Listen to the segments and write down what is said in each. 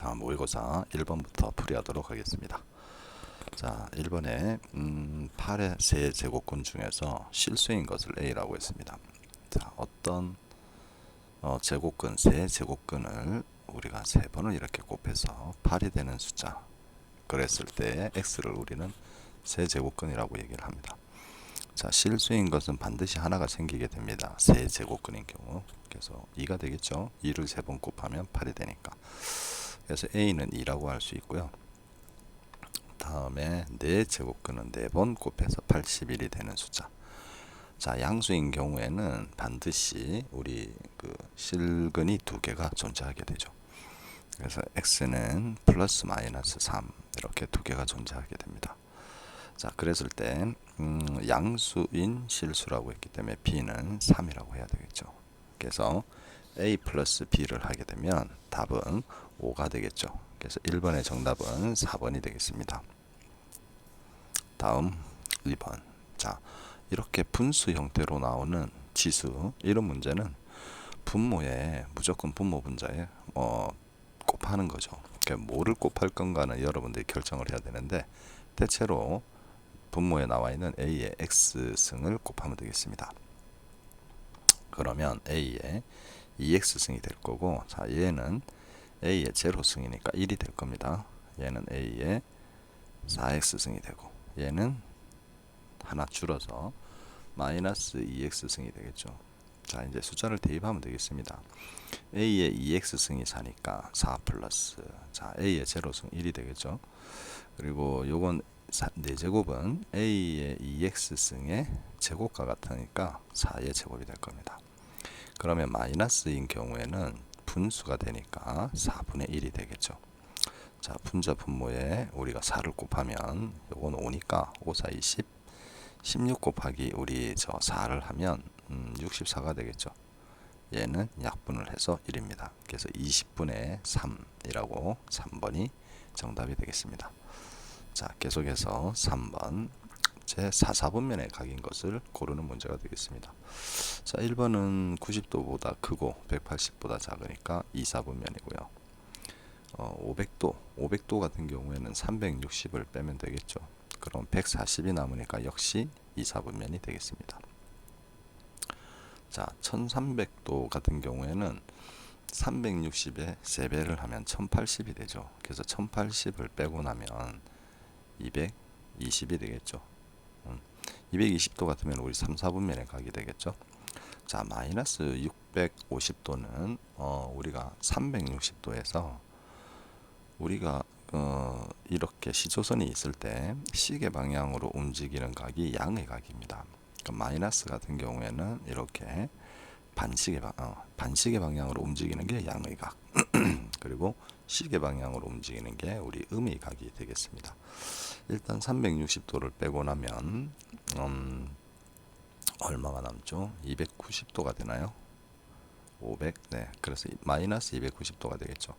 자, 모의고사 1번부터 풀이하도록 하겠습니다. 자, 1번에 8의 세 제곱근 중에서 실수인 것을 A라고 했습니다. 자, 어떤 제곱근, 세 제곱근을 우리가 세 번을 이렇게 곱해서 8이 되는 숫자 그랬을 때 X를 우리는 세 제곱근이라고 얘기를 합니다. 자, 실수인 것은 반드시 하나가 생기게 됩니다. 세 제곱근인 경우. 그래서 2가 되겠죠. 2를 세 번 곱하면 8이 되니까. 그래서 A는 2라고 할 수 있고요. 다음에 4제곱근은 4번 곱해서 81이 되는 숫자. 자, 양수인 경우에는 반드시 우리 그 실근이 두 개가 존재하게 되죠. 그래서 x는 플러스 마이너스 3 이렇게 두 개가 존재하게 됩니다. 자, 그랬을 때 양수인 실수라고 했기 때문에 b는 3이라고 해야 되겠죠. 그래서 a 플러스 b를 하게 되면 답은 5가 되겠죠. 그래서 1번의 정답은 4번이 되겠습니다. 다음 2번. 자, 이렇게 분수 형태로 나오는 지수, 이런 문제는 분모에 무조건 분모 분자에 곱하는 거죠. 그러니까 뭐를 곱할 건가는 여러분들이 결정을 해야 되는데, 대체로 분모에 나와 있는 a의 x승을 곱하면 되겠습니다. 그러면 a의 2x승이 될 거고, 자, 얘는 a의 제로승이니까 1이 될 겁니다. 얘는 a의 4x승이 되고, 얘는 하나 줄어서 마이너스 2x승이 되겠죠. 자, 이제 숫자를 대입하면 되겠습니다. a의 2x승이 4니까 4 플러스, 자, a의 제로승 1이 되겠죠. 그리고 요건 4제곱은 a의 2x승의 제곱과 같으니까 4의 제곱이 될 겁니다. 그러면 마이너스인 경우에는 분수가 되니까 4분의 1이 되겠죠. 자, 분자 분모에 우리가 4를 곱하면 요건 5니까 5, 4, 20, 16 곱하기 우리 저 4를 하면 64가 되겠죠. 얘는 약분을 해서 1입니다. 그래서 20분의 3이라고 3번이 정답이 되겠습니다. 자, 계속해서 3번 제 4, 4분면의 각인 것을 고르는 문제가 되겠습니다. 자, 1번은 90도보다 크고 180보다 작으니까 2, 4분면이고요. 500도 같은 경우에는 360을 빼면 되겠죠. 그럼 140이 남으니까 역시 2, 4분면이 되겠습니다. 자, 1300도 같은 경우에는 360에 3배를 하면 1080이 되죠. 그래서 1080을 빼고 나면 220이 되겠죠. 220도 같으면 우리 3, 4분면에 각이 되겠죠. 자, 마이너스 650도는 우리가 360도에서 우리가 이렇게 시조선이 있을 때 시계 방향으로 움직이는 각이 양의 각입니다. 그러니까 마이너스 같은 경우에는 이렇게 반시계 방향으로 움직이는 게 양의 각. 그리고 시계 방향으로 움직이는 게 우리 음의 각이 되겠습니다. 일단 360도를 빼고 나면 얼마가 남죠? 290도가 되나요? 500, 네, 그래서 마이너스 290도가 되겠죠.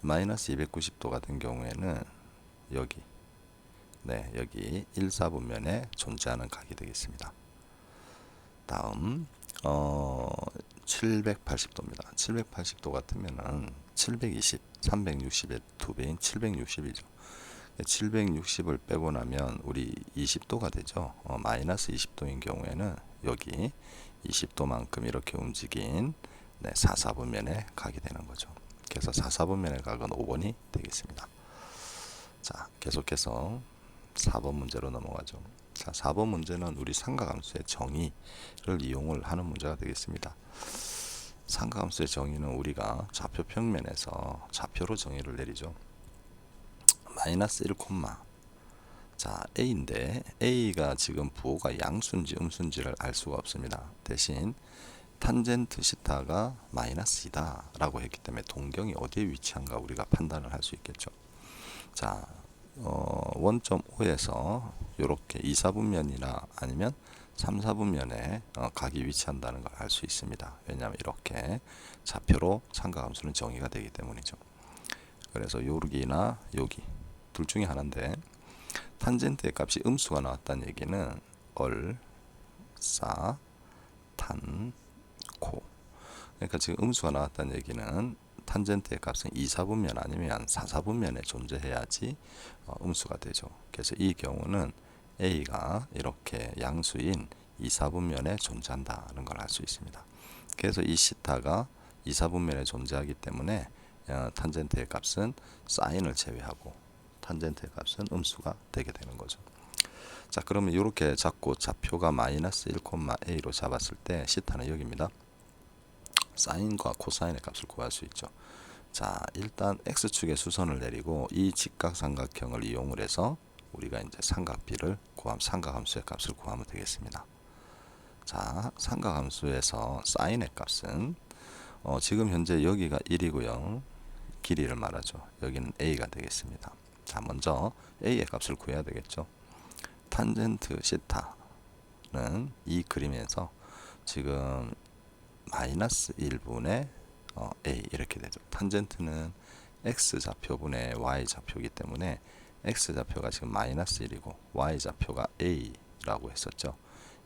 마이너스 290도 같은 경우에는 여기, 네, 여기 1, 4분면에 존재하는 각이 되겠습니다. 다음 780도입니다. 780도 같으면은 720, 360의 2배인 760이죠. 760을 빼고 나면 우리 20도가 되죠. 마이너스 20도인 경우에는 여기 20도만큼 이렇게 움직인 4, 4분면의 각이 되는 거죠. 그래서 4, 4분면의 각은 5번이 되겠습니다. 자, 계속해서 4번 문제로 넘어가죠. 자, 4번 문제는 우리 삼각함수의 정의를 이용을 하는 문제가 되겠습니다. 삼각함수의 정의는 우리가 좌표 평면에서 좌표로 정의를 내리죠. 마이너스 1, 자, a인데 a가 지금 부호가 양수인지 음수인지를 알 수가 없습니다. 대신 탄젠트 시타가 마이너스이다 라고 했기 때문에 동경이 어디에 위치한가 우리가 판단을 할 수 있겠죠. 자, 원점 O에서 이렇게 2, 4분면이나 아니면 3, 4분면에 각이 위치한다는 걸 알 수 있습니다. 왜냐하면 이렇게 좌표로 삼각함수는 정의가 되기 때문이죠. 그래서 여기나 여기 둘 중에 하나인데 탄젠트의 값이 음수가 나왔다는 얘기는 얼, 싸, 탄, 코. 그러니까 지금 음수가 나왔다는 얘기는 탄젠트의 값은 2, 4분면 아니면 4, 4분면에 존재해야지 음수가 되죠. 그래서 이 경우는 A가 이렇게 양수인 2, 4분면에 존재한다는 걸 알 수 있습니다. 그래서 이 시타가 2, 4분면에 존재하기 때문에 탄젠트의 값은 사인을 제외하고 탄젠트의 값은 음수가 되게 되는 거죠. 자, 그러면 이렇게 잡고 좌표가 마이너스 1,a로 잡았을 때 시타는 여기입니다. 사인과 코사인의 값을 구할 수 있죠. 자, 일단 x축에 수선을 내리고 이 직각삼각형을 이용을 해서 우리가 이제 삼각비를 삼각함수의 값을 구하면 되겠습니다. 자, 삼각함수에서 사인의 값은 지금 현재 여기가 1이고요. 길이를 말하죠. 여기는 a가 되겠습니다. 자, 먼저 a의 값을 구해야 되겠죠. 탄젠트 시타는 이 그림에서 지금 마이너스 1분의 a 이렇게 되죠. 탄젠트는 x 좌표분의 y 좌표이기 때문에 x 좌표가 지금 마이너스 1이고 y 좌표가 a라고 했었죠.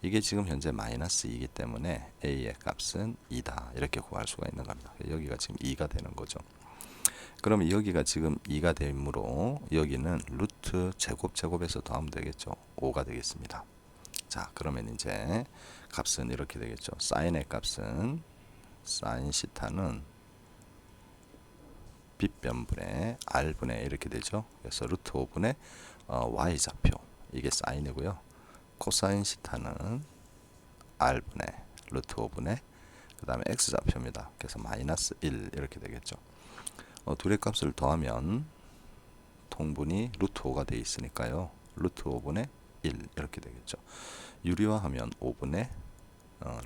이게 지금 현재 마이너스 2이기 때문에 a의 값은 2다 이렇게 구할 수가 있는 겁니다. 여기가 지금 2가 되는 거죠. 그러면 여기가 지금 2가 되므로 여기는 루트 제곱에서 더하면 되겠죠. 5가 되겠습니다. 자, 그러면 이제 값은 이렇게 되겠죠. 사인의 값은 사인 시타는 빗변분의 r분의 이렇게 되죠. 그래서 루트 5분의 y 좌표 이게 사인이고요. 코사인 시타는 r분의 루트 5분의 그 다음에 x 좌표입니다. 그래서 마이너스 1 이렇게 되겠죠. 둘의 값을 더하면 통분이 루트 5가 되어 있으니까요. 루트 5분의 1 이렇게 되겠죠. 유리화하면 5분의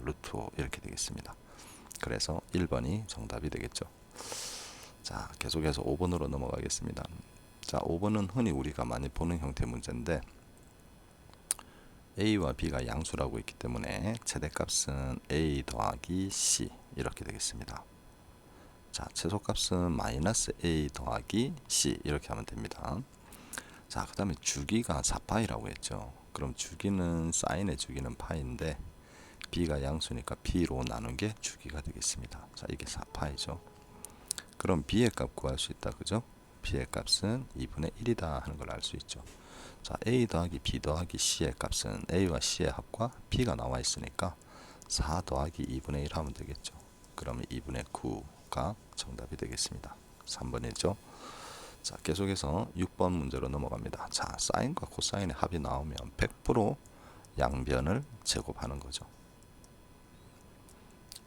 루트 5 이렇게 되겠습니다. 그래서 1번이 정답이 되겠죠. 자, 계속해서 5번으로 넘어가겠습니다. 자, 5번은 흔히 우리가 많이 보는 형태 문제인데 a와 b가 양수라고 있기 때문에 최대값은 a 더하기 c 이렇게 되겠습니다. 자, 최소값은 마이너스 a 더하기 c 이렇게 하면 됩니다. 자, 그 다음에 주기가 4파이라고 했죠. 그럼 주기는 사인의 주기는 파인데 b가 양수니까 b로 나눈 게 주기가 되겠습니다. 자, 이게 4파이죠. 그럼 b의 값 구할 수 있다, 그죠? b의 값은 2분의 1이다 하는 걸 알 수 있죠. 자, a 더하기 b 더하기 c의 값은 a와 c의 합과 b가 나와 있으니까 4 더하기 2분의 1 하면 되겠죠. 그러면 2분의 9가 정답이 되겠습니다. 3번이죠. 자, 계속해서 6번 문제로 넘어갑니다. 자, 사인과 코사인의 합이 나오면 100% 양변을 제곱하는 거죠.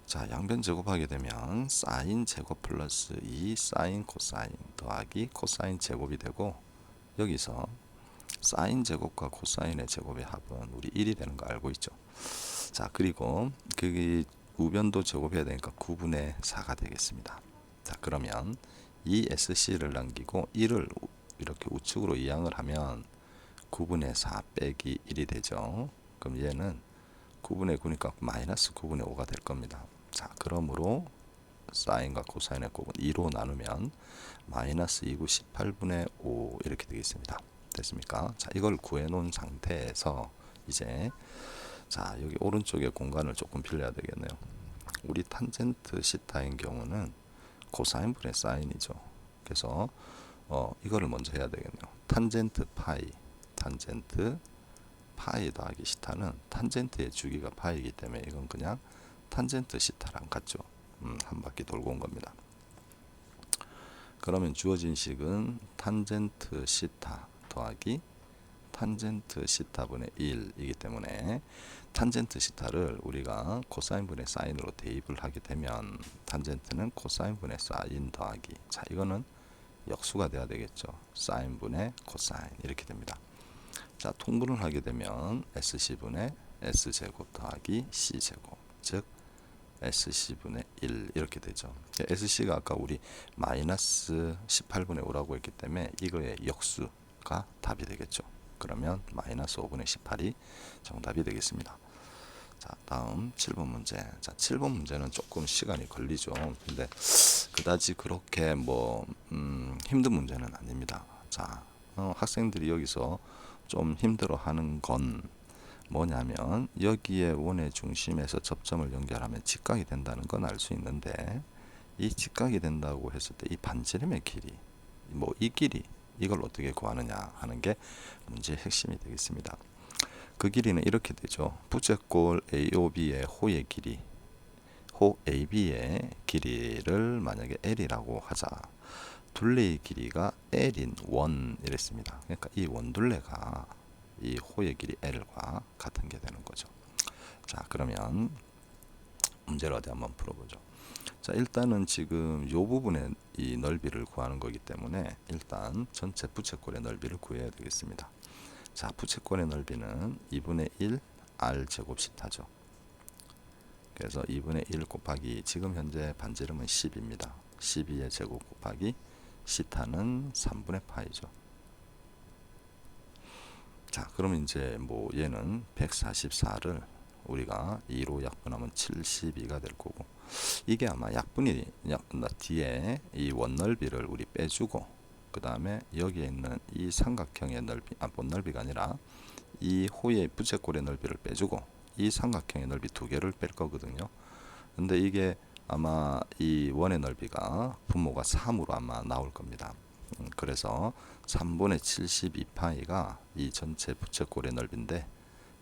자, 양변 제곱하게 되면 사인 제곱 플러스 2 사인 코사인 더하기 코사인 제곱이 되고 여기서 사인 제곱과 코사인의 제곱의 합은 우리 1이 되는 거 알고 있죠. 자, 그리고 그 우변도 제곱해야 되니까 9분의 4가 되겠습니다. 자, 그러면 이 SC를 남기고 1을 이렇게 우측으로 이항을 하면 9분의 4 빼기 1이 되죠. 그럼 얘는 9분의 9니까 마이너스 9분의 5가 될 겁니다. 자, 그러므로 사인과 코사인의 곱은 2로 나누면 마이너스 2구 18분의 5 이렇게 되겠습니다. 됐습니까? 자, 이걸 구해 놓은 상태에서 이제 자, 여기 오른쪽에 공간을 조금 빌려야 되겠네요. 우리 탄젠트 시타인 경우는 코사인분의 사인이죠. 그래서 이거를 먼저 해야 되겠네요. 탄젠트 파이 더하기 시타는 탄젠트의 주기가 파이이기 때문에 이건 그냥 탄젠트 시타랑 같죠. 한 바퀴 돌고 온 겁니다. 그러면 주어진 식은 탄젠트 시타 더하기 탄젠트 시타분의 1이기 때문에 탄젠트 시타를 우리가 코사인분의 사인으로 대입을 하게 되면 탄젠트는 코사인분의 사인 더하기, 자, 이거는 역수가 돼야 되겠죠. 사인분의 코사인 이렇게 됩니다. 자, 통분을 하게 되면 SC분의 S제곱 더하기 C제곱, 즉 SC분의 1 이렇게 되죠. SC가 아까 우리 마이너스 18분의 5라고 했기 때문에 이거의 역수가 답이 되겠죠. 그러면 마이너스 5분의 18이 정답이 되겠습니다. 자, 다음 7번 문제. 자, 7번 문제는 조금 시간이 걸리죠. 근데 그다지 그렇게 힘든 문제는 아닙니다. 자, 학생들이 여기서 좀 힘들어하는 건 뭐냐면 여기에 원의 중심에서 접점을 연결하면 직각이 된다는 건 알 수 있는데 이 직각이 된다고 했을 때 이 반지름의 길이, 뭐 이 길이, 이걸 어떻게 구하느냐 하는 게 문제의 핵심이 되겠습니다. 그 길이는 이렇게 되죠. 부채꼴 AOB의 호의 길이, 호 AB의 길이를 만약에 L이라고 하자. 둘레의 길이가 L인 원 이랬습니다. 그러니까 이 원둘레가 이 호의 길이 L과 같은 게 되는 거죠. 자, 그러면 문제를 어디 한번 풀어보죠. 자, 일단은 지금 이 부분의 이 넓이를 구하는 거기 때문에 일단 전체 부채꼴의 넓이를 구해야 되겠습니다. 자, 부채꼴의 넓이는 2분의 1 r 제곱 시타죠. 그래서 2분의 1 곱하기 지금 현재 반지름은 10입니다. 12의 제곱 곱하기 시타는 3분의 파이죠. 자, 그럼 이제 뭐 얘는 144를 우리가 2로 약분하면 72가 될 거고, 이게 아마 약분이 뒤에 이 원넓이를 우리 빼주고 그 다음에 여기에 있는 이 삼각형의 넓이, 원넓이가 아니라 이 호의 부채꼴의 넓이를 빼주고 이 삼각형의 넓이 두 개를 뺄 거거든요. 근데 이게 아마 이 원의 넓이가 분모가 3으로 아마 나올 겁니다. 그래서 3분의 72파이가 이 전체 부채꼴의 넓이인데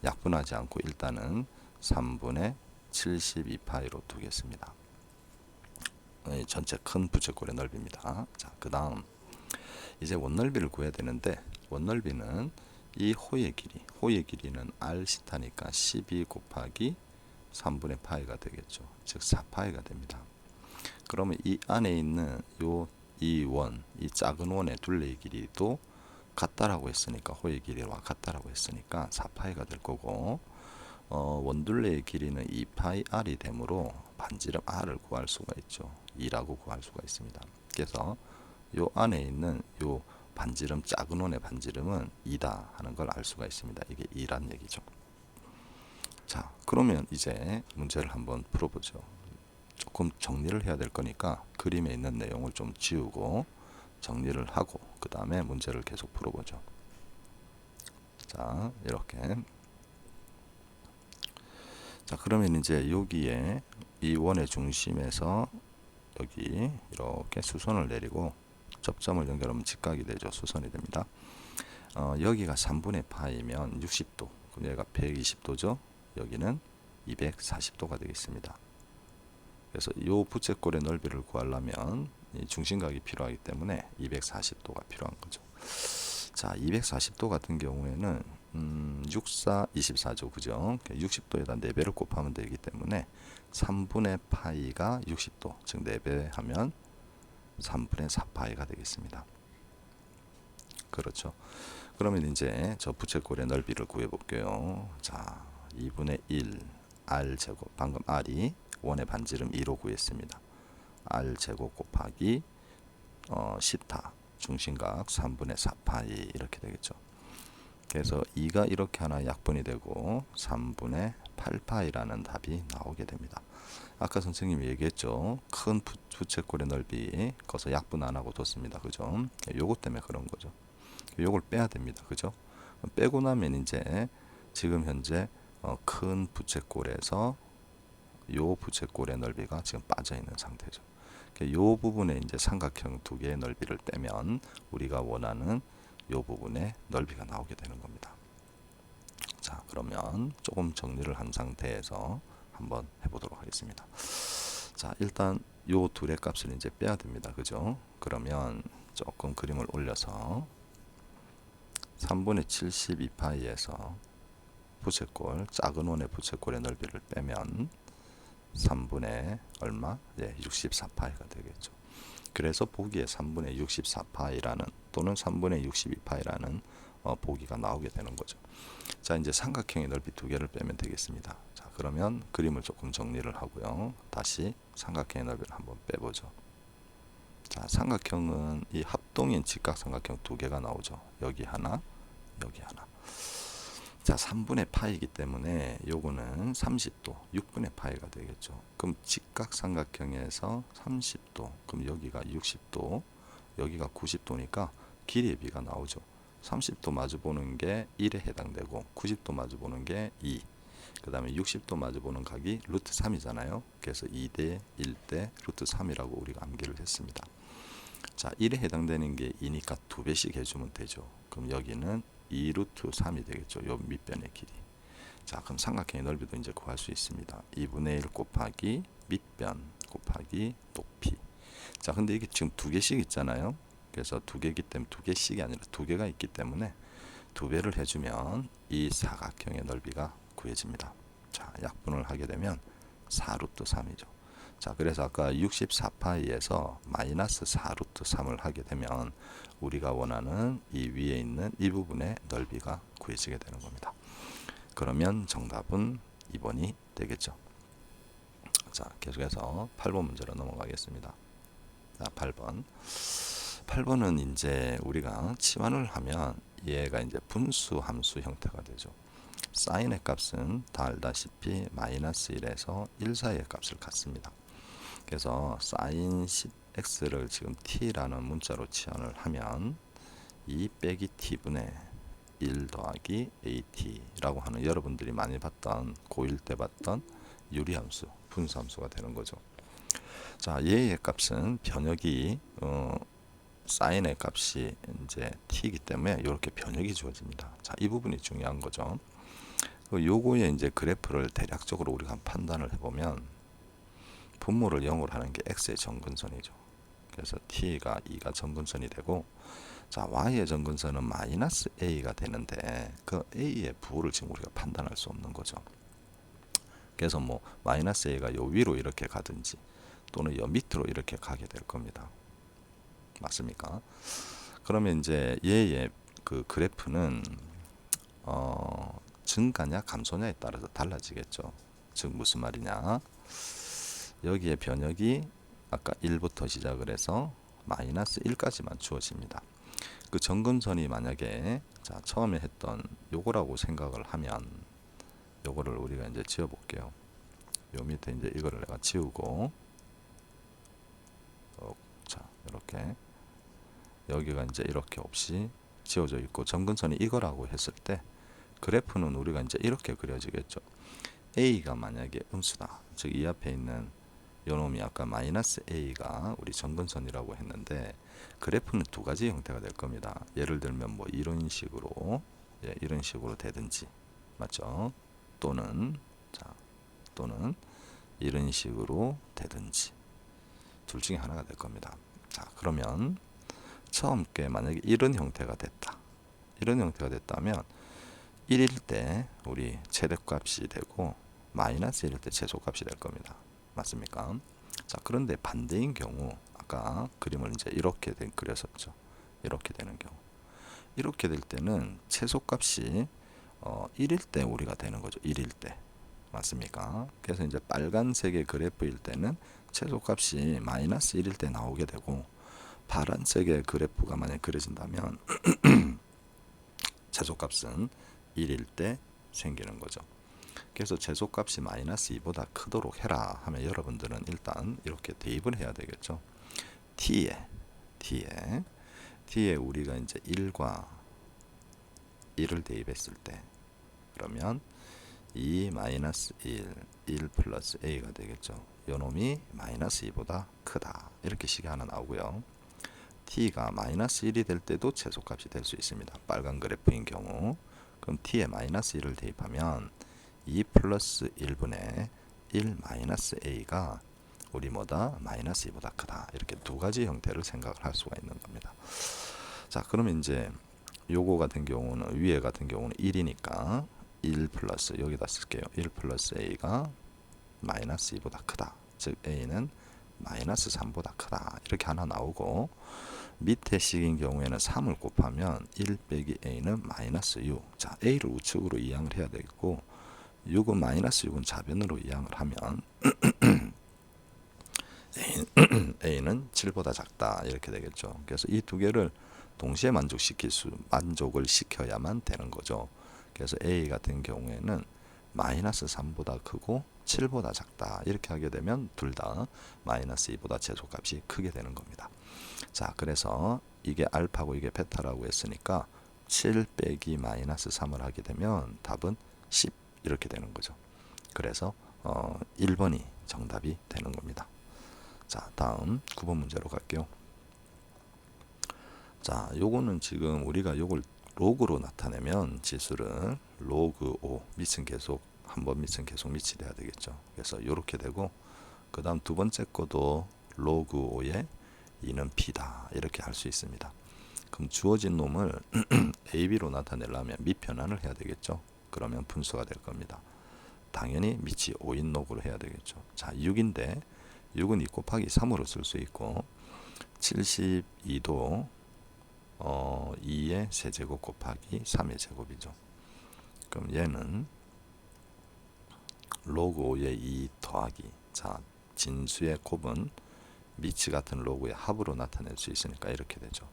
약분하지 않고 일단은 3분의 72파이로 두겠습니다. 전체 큰 부채꼴의 넓이입니다. 자, 그 다음 이제 원넓이를 구해야 되는데, 원넓이는 이 호의 길이는 r 시타니까 12 곱하기 3분의 파이가 되겠죠. 즉 4파이가 됩니다. 그러면 이 안에 있는 이 작은 원의 둘레의 길이도 같다라고 했으니까, 호의 길이와 같다라고 했으니까 4파이가 될 거고, 원둘레의 길이는 2파이 r이 되므로 반지름 r을 구할 수가 있죠. 2라고 구할 수가 있습니다. 그래서 요 안에 있는 요 반지름, 작은 원의 반지름은 2다 하는 걸 알 수가 있습니다. 이게 2란 얘기죠. 자, 그러면 이제 문제를 한번 풀어보죠. 조금 정리를 해야 될 거니까 그림에 있는 내용을 좀 지우고 정리를 하고 그 다음에 문제를 계속 풀어보죠. 자, 이렇게. 자, 그러면 이제 여기에 이 원의 중심에서 여기 이렇게 수선을 내리고 접점을 연결하면 직각이 되죠. 수선이 됩니다. 여기가 3분의 파이면 60도, 그럼 여기가 120도죠. 여기는 240도가 되겠습니다. 그래서 이 부채꼴의 넓이를 구하려면 이 중심각이 필요하기 때문에 240도가 필요한 거죠. 자, 240도 같은 경우에는 64, 24죠. 그죠? 60도에다 4배를 곱하면 되기 때문에 3분의 파이가 60도, 즉 4배 하면 3분의 4파이가 되겠습니다. 그렇죠. 그러면 이제 저 부채꼴의 넓이를 구해 볼게요. 자, 2분의 1 r 제곱, 방금 r이 원의 반지름 2로 구했습니다. r 제곱 곱하기 시타, 중심각 3분의 4파이 이렇게 되겠죠. 그래서 2가 이렇게 하나 약분이 되고 3분의 8파이라는 답이 나오게 됩니다. 아까 선생님이 얘기했죠. 큰 부채꼴의 넓이 거기서 약분 안 하고 뒀습니다. 그죠? 요것 때문에 그런 거죠. 요걸 빼야 됩니다. 그죠? 빼고 나면 이제 지금 현재 큰 부채꼴에서 요 부채꼴의 넓이가 지금 빠져 있는 상태죠. 요 부분에 이제 삼각형 두 개의 넓이를 빼면 우리가 원하는 요 부분의 넓이가 나오게 되는 겁니다. 자, 그러면 조금 정리를 한 상태에서 한번 해보도록 하겠습니다. 자, 일단 요 둘의 값을 이제 빼야 됩니다. 그죠? 그러면 조금 그림을 올려서 3분의 72파이에서 부채꼴, 작은 원의 부채꼴의 넓이를 빼면 3분의 얼마? 예, 64파이가 되겠죠. 그래서 보기에 3분의 64파이라는 또는 3분의 62파이라는 보기가 나오게 되는 거죠. 자, 이제 삼각형의 넓이 두 개를 빼면 되겠습니다. 자, 그러면 그림을 조금 정리를 하고요. 다시 삼각형의 넓이를 한번 빼보죠. 자, 삼각형은 이 합동인 직각삼각형 두 개가 나오죠. 여기 하나, 여기 하나. 자, 3분의 파이기 때문에 요거는 30도, 6분의 파이가 되겠죠. 그럼 직각삼각형에서 30도, 그럼 여기가 60도, 여기가 90도니까 길이의 비가 나오죠. 30도 마주 보는 게 1에 해당되고 90도 마주 보는 게 2. 그 다음에 60도 마주보는 각이 루트 3이잖아요. 그래서 2대 1대 루트 3이라고 우리가 암기를 했습니다. 자, 1에 해당되는 게 2니까 2배씩 해주면 되죠. 그럼 여기는 2 루트 3이 되겠죠. 요 밑변의 길이. 자, 그럼 삼각형의 넓이도 이제 구할 수 있습니다. 2분의 1 곱하기 밑변 곱하기 높이. 자, 근데 이게 지금 2개씩 있잖아요. 그래서 2개이기 때문에 2개씩이 아니라 2개가 있기 때문에 2배를 해주면 이 사각형의 넓이가 구해집니다. 자, 약분을 하게 되면 4루트 3이죠. 자, 그래서 아까 64파이에서 마이너스 4루트 3을 하게 되면 우리가 원하는 이 위에 있는 이 부분의 넓이가 구해지게 되는 겁니다. 그러면 정답은 2번이 되겠죠. 자, 계속해서 8번 문제로 넘어가겠습니다. 자, 8번. 8번은 이제 우리가 치환을 하면 얘가 이제 분수 함수 형태가 되죠. 사인의 값은 다 알다시피 마이너스 1에서 1 사이의 값을 갖습니다. 그래서 사인 10x를 지금 t라는 문자로 치환을 하면 2 빼기 t분의 1 더하기 at라고 하는 여러분들이 많이 봤던 고1 때 봤던 유리함수, 분수함수가 되는 거죠. 자, 얘의 값은 변역이 사인의 값이 이제 t이기 때문에 이렇게 변역이 주어집니다. 자, 이 부분이 중요한 거죠. 요거의 이제 그래프를 대략적으로 우리가 판단을 해보면 분모를 0으로 하는 게 x의 정근선이죠. 그래서 t가 2가 정근선이 되고, 자, y의 정근선은 마이너스 a가 되는데 그 a의 부호를 지금 우리가 판단할 수 없는 거죠. 그래서 뭐 마이너스 a가 요 위로 이렇게 가든지 또는 요 밑으로 이렇게 가게 될 겁니다. 맞습니까? 그러면 이제 얘의 그 그래프는 증가냐 감소냐에 따라서 달라지겠죠. 즉 무슨 말이냐? 여기에 변역이 아까 1부터 시작을 해서 마이너스 1까지만 주어집니다. 그 정근선이 만약에 자, 처음에 했던 요거라고 생각을 하면 요거를 우리가 이제 지워 볼게요. 요 밑에 이제 이거를 내가 지우고 자, 이렇게 여기가 이제 이렇게 없이 지워져 있고 정근선이 이거라고 했을 때 그래프는 우리가 이제 이렇게 그려지겠죠. A가 만약에 음수다. 즉 이 앞에 있는 요놈이 아까 마이너스 A가 우리 정근선이라고 했는데 그래프는 두 가지 형태가 될 겁니다. 예를 들면 뭐 이런 식으로 이런 식으로 되든지 맞죠? 또는 이런 식으로 되든지 둘 중에 하나가 될 겁니다. 자, 그러면 처음 게 만약에 이런 형태가 됐다. 이런 형태가 됐다면 1일 때 우리 최대값이 되고 마이너스 1일 때 최소값이 될 겁니다. 맞습니까? 자, 그런데 반대인 경우 아까 그림을 이제 이렇게 그렸었죠. 이렇게 되는 경우 이렇게 될 때는 최소값이 1일 때 우리가 되는 거죠. 1일 때 맞습니까? 그래서 이제 빨간색의 그래프일 때는 최소값이 마이너스 1일 때 나오게 되고 파란색의 그래프가 만약 그려진다면 최소값은 1일 때 생기는 거죠. 그래서 최소값이 마이너스 2보다 크도록 해라 하면 여러분들은 일단 이렇게 대입을 해야 되겠죠. t에 우리가 이제 1과 1을 대입했을 때 그러면 2 마이너스 1 플러스 a가 되겠죠. 요놈이 마이너스 2보다 크다. 이렇게 식이 하나 나오고요. t가 마이너스 1이 될 때도 최소값이 될 수 있습니다. 빨간 그래프인 경우. 그럼 t에 마이너스 1을 대입하면 2 플러스 1분의 1 마이너스 a가 우리 뭐다? 마이너스 2보다 크다. 이렇게 두 가지 형태를 생각을 할 수가 있는 겁니다. 자, 그러면 이제 요거 같은 경우는 위에 같은 경우는 1이니까 1 플러스 여기다 쓸게요. 1 플러스 a가 마이너스 2보다 크다. 즉 a는 마이너스 3보다 크다. 이렇게 하나 나오고 밑에 식인 경우에는 3을 곱하면 1 빼기 a는 마이너스 6. 자, a를 우측으로 이항을 해야 되겠고 6은 마이너스 6은 좌변으로 이항을 하면 a는 7보다 작다. 이렇게 되겠죠. 그래서 이 두 개를 동시에 만족을 시켜야만 되는 거죠. 그래서 a 같은 경우에는 마이너스 3보다 크고 7보다 작다. 이렇게 하게 되면 둘 다 마이너스 2보다 최소값이 크게 되는 겁니다. 자, 그래서 이게 알파고 이게 베타라고 했으니까 7 빼기 마이너스 3을 하게 되면 답은 10 이렇게 되는 거죠. 그래서 1번이 정답이 되는 겁니다. 자, 다음 9번 문제로 갈게요. 자, 요거는 지금 우리가 요걸 로그로 나타내면 지수를 로그 5 밑은 계속 한 번 밑은 계속 밑이 돼야 되겠죠. 그래서 요렇게 되고 그 다음 두 번째 거도 로그 5에 2는 P다 이렇게 할 수 있습니다. 그럼 주어진 놈을 AB로 나타내려면 밑변환을 해야 되겠죠. 그러면 분수가 될 겁니다. 당연히 밑이 5인 로그로 해야 되겠죠. 자, 6인데 6은 2 곱하기 3으로 쓸 수 있고 72도 2의 세제곱 곱하기 3의 제곱이죠. 그럼 얘는 로그 5의 2 더하기, 자, 진수의 곱은 밑이 같은 로그의 합으로 나타낼 수 있으니까 이렇게 되죠.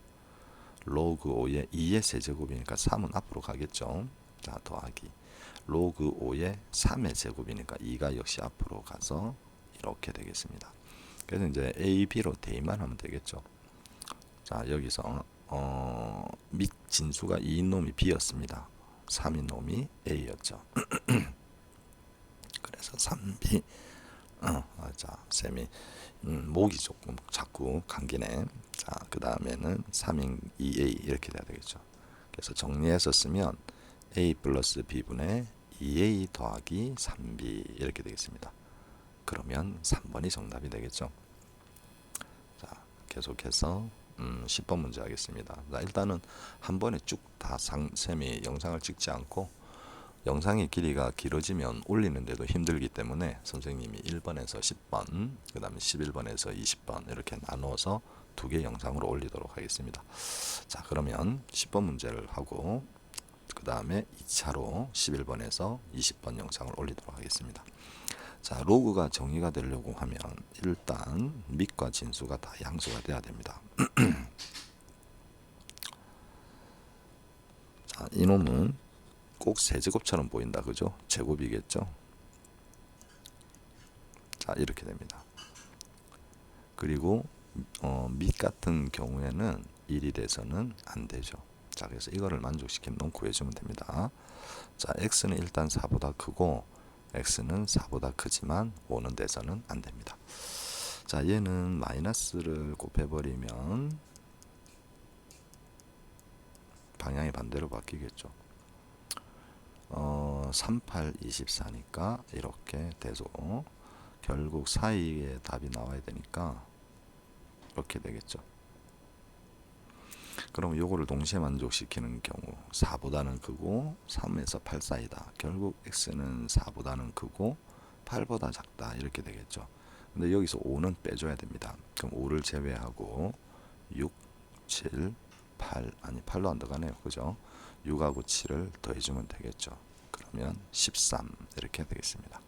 로그 5의 2의 세제곱이니까 3은 앞으로 가겠죠. 자, 더하기 로그 5의 3의 제곱이니까 2가 역시 앞으로 가서 이렇게 되겠습니다. 그래서 이제 A, B로 대입만 하면 되겠죠. 자, 여기서 밑 진수가 2인 놈이 B였습니다. 3인 놈이 A였죠. 그래서 3B 자, 쌤이 목이 조금 자꾸 감기네. 자, 그 다음에는 3인 2A 이렇게 돼야 되겠죠. 그래서 정리해서 쓰면 A 플러스 B분의 2A 더하기 3B 이렇게 되겠습니다. 그러면 3번이 정답이 되겠죠. 자, 계속해서 10번 문제 하겠습니다. 자, 일단은 한 번에 쭉 다 쌤이 영상을 찍지 않고 영상의 길이가 길어지면 올리는데도 힘들기 때문에 선생님이 1번에서 10번, 그 다음에 11번에서 20번 이렇게 나누어서 두 개 영상으로 올리도록 하겠습니다. 자, 그러면 10번 문제를 하고 그 다음에 2차로 11번에서 20번 영상을 올리도록 하겠습니다. 자, 로그가 정의가 되려고 하면 일단 밑과 진수가 다 양수가 돼야 됩니다. 자, 이놈은 꼭 세제곱처럼 보인다, 그죠? 제곱이겠죠? 자, 이렇게 됩니다. 그리고 밑 같은 경우에는 1이 돼서는 안 되죠. 자, 그래서 이거를 만족시키는 놈 구해주면 됩니다. 자, x는 일단 4보다 크고 x는 4보다 크지만 5는 돼서는 안 됩니다. 자, 얘는 마이너스를 곱해버리면 방향이 반대로 바뀌겠죠. 38, 24니까 이렇게 되죠. 결국 사이에 답이 나와야 되니까 이렇게 되겠죠. 그럼 요거를 동시에 만족시키는 경우 4보다는 크고 3에서 8 사이다. 결국 x는 4보다는 크고 8보다 작다 이렇게 되겠죠. 근데 여기서 5는 빼줘야 됩니다. 그럼 5를 제외하고 6, 7, 8 아니 8로 안 들어가네요. 그죠? 6하고 7을 더해주면 되겠죠. 그러면 13 이렇게 되겠습니다.